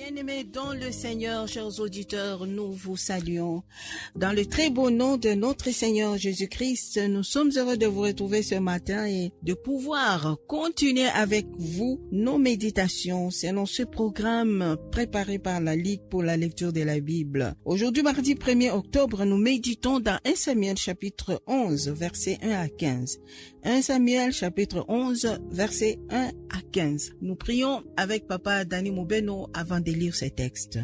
Bien-aimés dans le Seigneur, chers auditeurs, nous vous saluons. Dans le très beau nom de notre Seigneur Jésus-Christ, nous sommes heureux de vous retrouver ce matin et de pouvoir continuer avec vous nos méditations selon ce programme préparé par la Ligue pour la lecture de la Bible. Aujourd'hui, mardi 1er octobre, nous méditons dans 1 Samuel chapitre 11, versets 1 à 15. 1 Samuel chapitre 11, versets 1 à 15. Nous prions avec Papa Dani Moubeno avant de lire ces textes.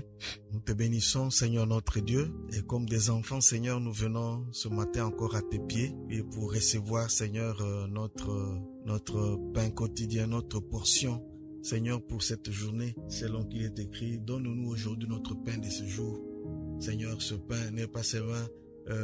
Nous te bénissons, Seigneur notre Dieu, et comme des enfants, Seigneur, nous venons ce matin encore à tes pieds et pour recevoir, Seigneur, notre pain quotidien, notre portion. Seigneur, pour cette journée, selon qu'il est écrit, donne-nous aujourd'hui notre pain de ce jour. Seigneur, ce pain n'est pas seulement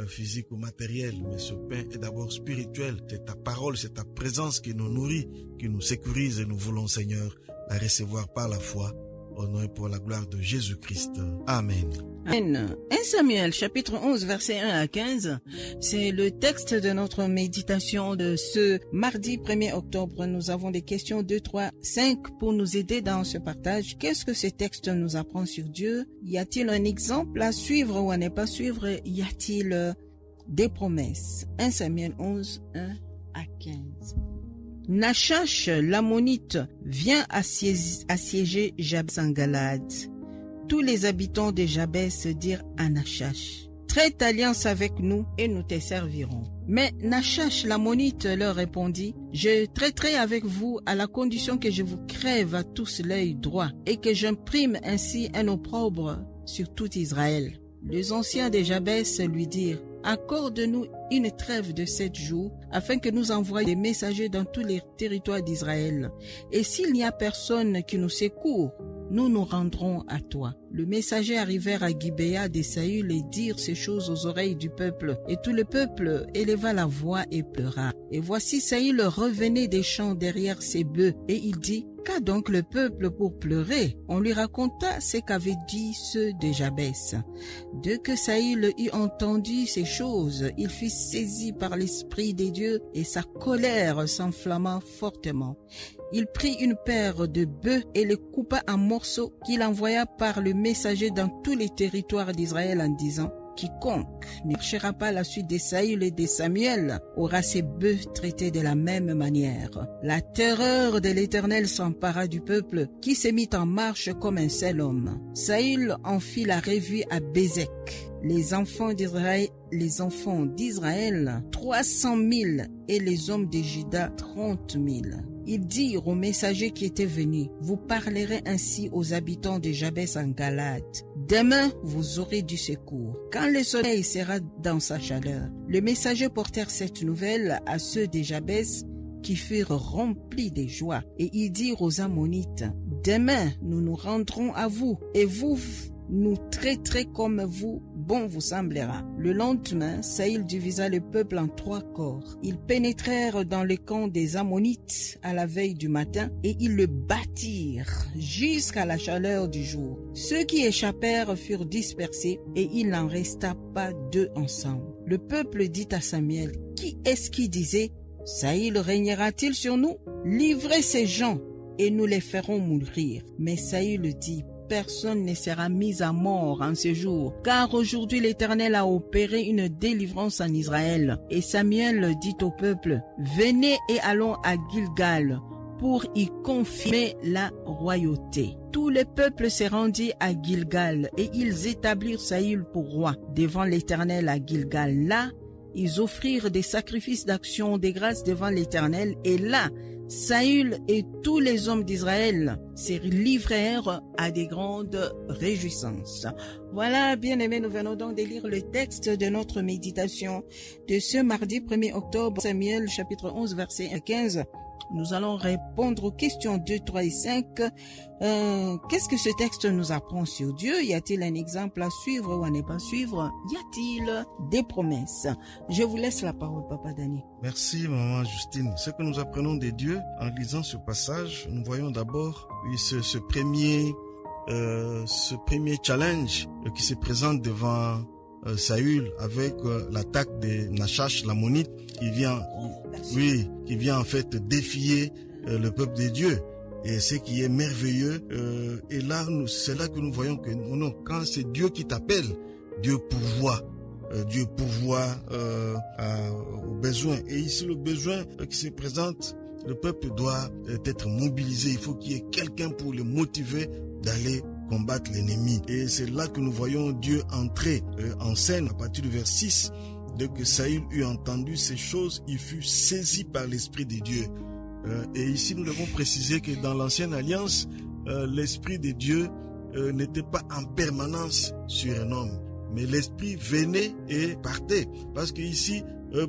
physique ou matériel, mais ce pain est d'abord spirituel. C'est ta parole, c'est ta présence qui nous nourrit, qui nous sécurise et nous voulons, Seigneur, la recevoir par la foi. Au nom et pour la gloire de Jésus-Christ. Amen. Amen. 1 Samuel chapitre 11 verset 1 à 15, c'est le texte de notre méditation de ce mardi 1er octobre. Nous avons des questions 2, 3, 5 pour nous aider dans ce partage. Qu'est-ce que ce texte nous apprend sur Dieu? Y a-t-il un exemple à suivre ou à ne pas suivre? Y a-t-il des promesses? 1 Samuel 11, 1 à 15. Nachash, l'ammonite, vient assiéger Jabès en Galade. Tous les habitants de Jabès dirent à Nachash, « Traite alliance avec nous et nous te servirons. » Mais Nachash, l'ammonite, leur répondit, « Je traiterai avec vous à la condition que je vous crève à tous l'œil droit et que j'imprime ainsi un opprobre sur tout Israël. » Les anciens de Jabès lui dirent, « Accorde-nous une trêve de 7 jours, afin que nous envoyions des messagers dans tous les territoires d'Israël. Et s'il n'y a personne qui nous secourt, nous nous rendrons à toi. » Le messager arrivèrent à Gibéa de Saül et dirent ces choses aux oreilles du peuple. Et tout le peuple éleva la voix et pleura. Et voici Saül revenait des champs derrière ses bœufs, et il dit, « Qu'a donc le peuple pour pleurer ?» On lui raconta ce qu'avaient dit ceux de Jabès. Dès que Saül eut entendu ces choses, il fut saisi par l'Esprit des dieux et sa colère s'enflamma fortement. Il prit une paire de bœufs et les coupa en morceaux qu'il envoya par le messager dans tous les territoires d'Israël en disant, « Quiconque ne marchera pas à la suite de Saül et de Samuel aura ses bœufs traités de la même manière. » La terreur de l'Éternel s'empara du peuple qui se mit en marche comme un seul homme. Saül en fit la revue à Bézek. Les enfants d'Israël 300 000 et les hommes de Juda 30 000. Ils dirent aux messagers qui étaient venus, « Vous parlerez ainsi aux habitants de Jabès en Galade. Demain, vous aurez du secours, quand le soleil sera dans sa chaleur. » Les messagers portèrent cette nouvelle à ceux de Jabès qui furent remplis de joie. Et ils dirent aux Ammonites, « Demain, nous nous rendrons à vous, et vous nous traiterez comme bon vous semblera. » Le lendemain, Saül divisa le peuple en 3 corps. Ils pénétrèrent dans le camp des Ammonites à la veille du matin et ils le battirent jusqu'à la chaleur du jour. Ceux qui échappèrent furent dispersés et il n'en resta pas 2 ensemble. Le peuple dit à Samuel, « Qui est-ce qui disait, Saül régnera-t-il sur nous? Livrez ces gens et nous les ferons mourir. » Mais Saül dit, « Personne ne sera mis à mort en ce jour, car aujourd'hui l'Éternel a opéré une délivrance en Israël. » Et Samuel dit au peuple, « Venez et allons à Gilgal pour y confirmer la royauté. » Tout le peuple se rendit à Gilgal et ils établirent Saül pour roi devant l'Éternel à Gilgal. Là, ils offrirent des sacrifices d'action de grâce devant l'Éternel et là, Saül et tous les hommes d'Israël se livrèrent à des grandes réjouissances. Voilà, bien-aimés, nous venons donc de lire le texte de notre méditation de ce mardi 1er octobre, Samuel chapitre 11, verset 15. Nous allons répondre aux questions 2, 3 et 5. Qu'est-ce que ce texte nous apprend sur Dieu? Y a-t-il un exemple à suivre ou à ne pas suivre? Y a-t-il des promesses? Je vous laisse la parole, Papa Dani. Merci, Maman Justine. Ce que nous apprenons de Dieu en lisant ce passage, nous voyons d'abord ce premier challenge qui se présente devant Saül avec l'attaque de Nachash, l'ammonite, qui vient en fait défier le peuple de Dieu. Et ce qui est merveilleux, et là, c'est là que nous voyons que non, quand c'est Dieu qui t'appelle, Dieu pourvoit. Dieu pourvoit aux besoins. Et ici, le besoin qui se présente, le peuple doit être mobilisé. Il faut qu'il y ait quelqu'un pour le motiver d'aller combattre l'ennemi. Et c'est là que nous voyons Dieu entrer en scène à partir du verset 6. Dès que Saül eut entendu ces choses, il fut saisi par l'Esprit de Dieu. Et ici, nous devons préciser que dans l'ancienne alliance, l'Esprit de Dieu n'était pas en permanence sur un homme. Mais l'Esprit venait et partait. Parce que ici,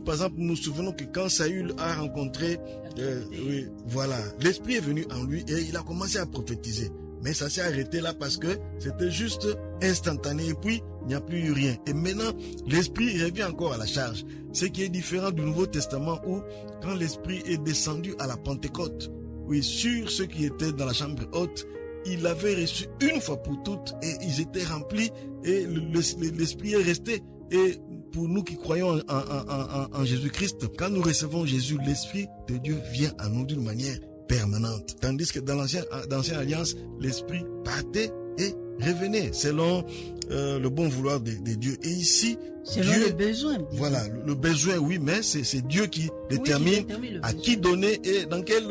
par exemple, nous nous souvenons que quand Saül a rencontré, oui, voilà, l'Esprit est venu en lui et il a commencé à prophétiser. Mais ça s'est arrêté là parce que c'était juste instantané et puis il n'y a plus eu rien. Et maintenant, l'Esprit revient encore à la charge. Ce qui est différent du Nouveau Testament où quand l'Esprit est descendu à la Pentecôte, oui, sur ceux qui étaient dans la chambre haute, il avait reçu une fois pour toutes et ils étaient remplis et l'Esprit est resté. Et pour nous qui croyons en Jésus-Christ, quand nous recevons Jésus, l'Esprit de Dieu vient à nous d'une manière permanente. Tandis que dans l'ancienne alliance, l'Esprit partait et revenait selon le bon vouloir de Dieu. Et ici, selon Dieu, le besoin. Voilà, le besoin, oui, mais c'est Dieu qui détermine à qui donner et dans quelle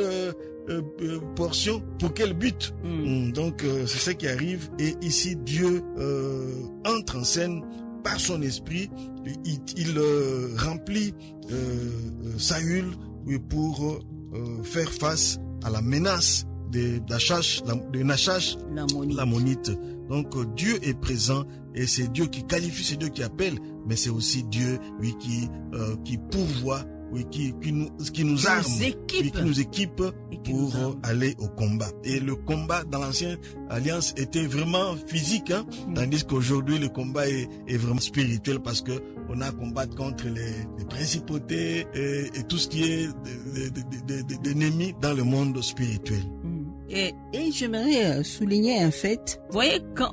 portion, pour quel but. Donc, c'est ce qui arrive. Et ici, Dieu entre en scène par son esprit. Il remplit Saül pour faire face à la menace de Nachash, l'ammonite. Donc Dieu est présent et c'est Dieu qui qualifie, c'est Dieu qui appelle, mais c'est aussi Dieu, oui, qui pourvoit, oui, qui nous arme, qui nous équipe pour aller au combat. Et le combat dans l'ancienne alliance était vraiment physique, hein, tandis qu'aujourd'hui le combat est vraiment spirituel parce que on a à combattre contre les principautés et tout ce qui est d'ennemis dans le monde spirituel. Et j'aimerais souligner un fait. Vous voyez, quand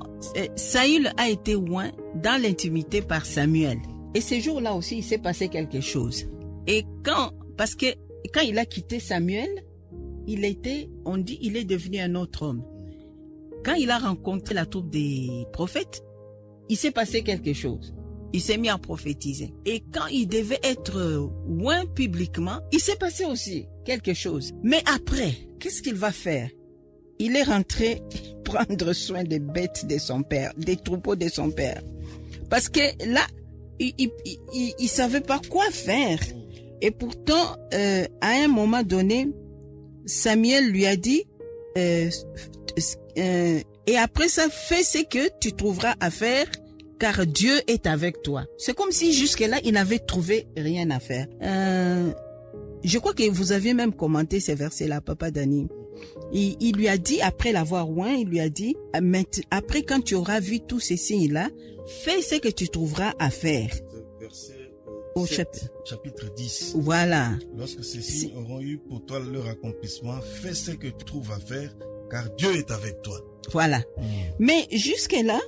Saül a été oint dans l'intimité par Samuel, et ce jour-là aussi, il s'est passé quelque chose. Et parce que quand il a quitté Samuel, il est devenu un autre homme. Quand il a rencontré la troupe des prophètes, il s'est passé quelque chose. Il s'est mis à prophétiser. Et quand il devait être oint publiquement, il s'est passé aussi quelque chose. Mais après, qu'est-ce qu'il va faire? Il est rentré prendre soin des bêtes de son père, des troupeaux de son père. Parce que là, il savait pas quoi faire. Et pourtant, à un moment donné, Samuel lui a dit, et après ça, fais ce que tu trouveras à faire, car Dieu est avec toi. C'est comme si jusque-là, il n'avait trouvé rien à faire. Je crois que vous aviez même commenté ces versets-là, Papa Dani. Il lui a dit, après l'avoir oint, il lui a dit, après quand tu auras vu tous ces signes-là, fais ce que tu trouveras à faire. Verset Au 7, chapitre 10. Voilà. Lorsque ces signes auront eu pour toi leur accomplissement, fais ce que tu trouves à faire, car Dieu est avec toi. Voilà. Mais jusque-là,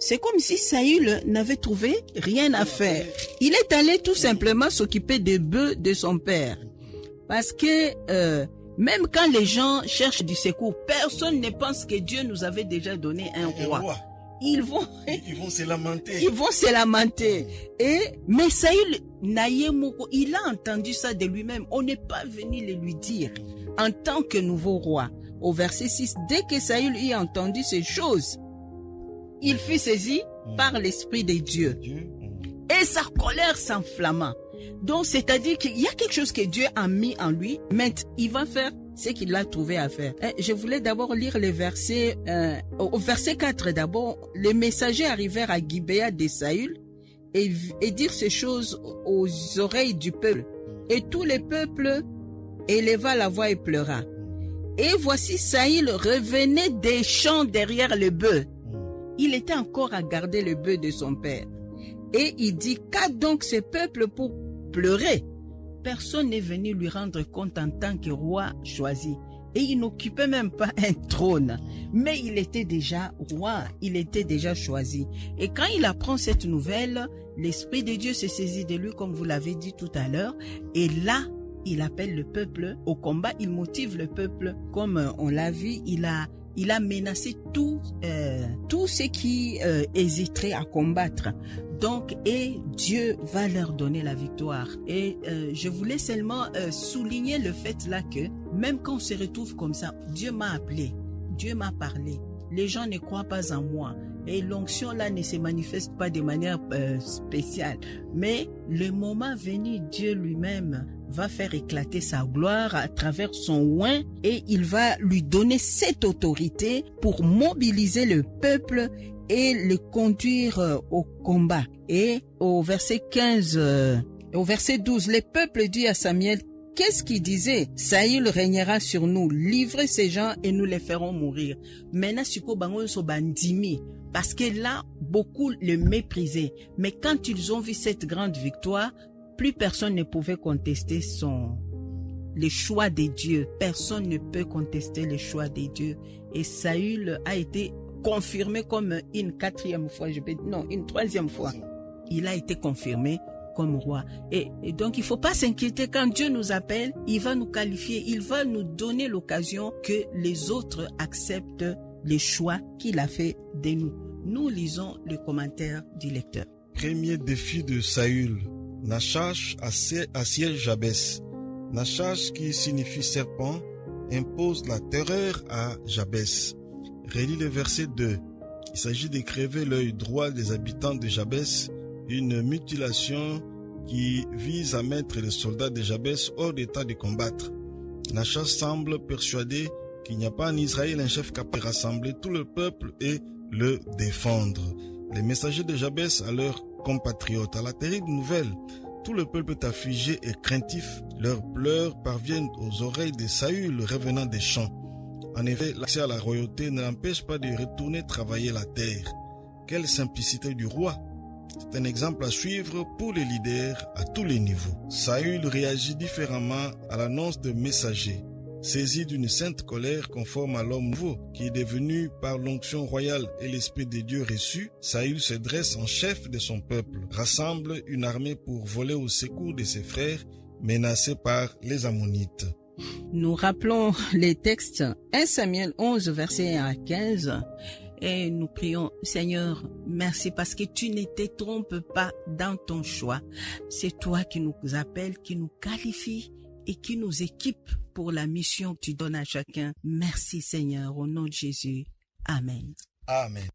c'est comme si Saül n'avait trouvé rien à faire. Il est allé tout simplement s'occuper des bœufs de son père. Parce que même quand les gens cherchent du secours, personne ne pense que Dieu nous avait déjà donné un roi. Ils vont se lamenter. Ils vont se lamenter. Mais Saül, il a entendu ça de lui-même. On n'est pas venu le lui dire en tant que nouveau roi. Au verset 6, dès que Saül eut entendu ces choses, il fut saisi par l'Esprit de Dieu. Et sa colère s'enflamma. Donc, c'est-à-dire qu'il y a quelque chose que Dieu a mis en lui. Maintenant, il va faire ce qu'il a trouvé à faire. Je voulais d'abord lire les versets. Au verset 4 d'abord, les messagers arrivèrent à Gibéa de Saül et dirent ces choses aux oreilles du peuple. Et tout le peuple éleva la voix et pleura. Et voici Saül revenait des champs derrière le bœuf. Il était encore à garder le bœuf de son père. Et il dit, qu'a donc ce peuple pour pleurer? Personne n'est venu lui rendre compte en tant que roi choisi. Et il n'occupait même pas un trône. Mais il était déjà roi, il était déjà choisi. Et quand il apprend cette nouvelle, l'Esprit de Dieu se saisit de lui, comme vous l'avez dit tout à l'heure. Et là, il appelle le peuple au combat, il motive le peuple. Comme on l'a vu, il a menacé tous ceux qui hésiteraient à combattre. Donc, et Dieu va leur donner la victoire. Et je voulais seulement souligner le fait là que même quand on se retrouve comme ça, Dieu m'a appelé, Dieu m'a parlé. Les gens ne croient pas en moi. Et l'onction là ne se manifeste pas de manière spéciale. Mais le moment venu, Dieu lui-même va faire éclater sa gloire à travers son oint et il va lui donner cette autorité pour mobiliser le peuple et le conduire au combat. Et au verset 15, au verset 12, le peuple dit à Samuel, qu'est-ce qu'il disait? Saül régnera sur nous, livrez ces gens et nous les ferons mourir. Maintenant, siko bango so bandimi. Parce que là, beaucoup le méprisaient. Mais quand ils ont vu cette grande victoire, plus personne ne pouvait contester le choix de Dieu. Personne ne peut contester le choix de Dieu. Et Saül a été confirmé comme une troisième fois. Il a été confirmé comme roi. Et donc, il faut pas s'inquiéter quand Dieu nous appelle, il va nous qualifier, il va nous donner l'occasion que les autres acceptent les choix qu'il a fait de nous. Nous lisons le commentaire du lecteur. Premier défi de Saül. Nachash assiège Jabès. Nachash, qui signifie serpent, impose la terreur à Jabès. Relis le verset 2. Il s'agit de crever l'œil droit des habitants de Jabès, une mutilation qui vise à mettre les soldats de Jabès hors d'état de combattre. Nachash semble persuadé qu'il n'y a pas en Israël un chef capable de rassembler tout le peuple et le défendre. Les messagers de Jabès à leurs compatriotes, à la terrible nouvelle, tout le peuple est affligé et craintif. Leurs pleurs parviennent aux oreilles de Saül revenant des champs. En effet, l'accès à la royauté ne l'empêche pas de retourner travailler la terre. Quelle simplicité du roi! C'est un exemple à suivre pour les leaders à tous les niveaux. Saül réagit différemment à l'annonce de messagers. Saisi d'une sainte colère conforme à l'homme nouveau qui est devenu par l'onction royale et l'esprit de Dieu reçu, Saül se dresse en chef de son peuple, rassemble une armée pour voler au secours de ses frères menacés par les Ammonites. Nous rappelons les textes 1 Samuel 11 verset 1 à 15 et nous prions Seigneur, merci parce que tu ne te trompes pas dans ton choix. C'est toi qui nous appelles, qui nous qualifie et qui nous équipe pour la mission que tu donnes à chacun. Merci Seigneur, au nom de Jésus. Amen. Amen.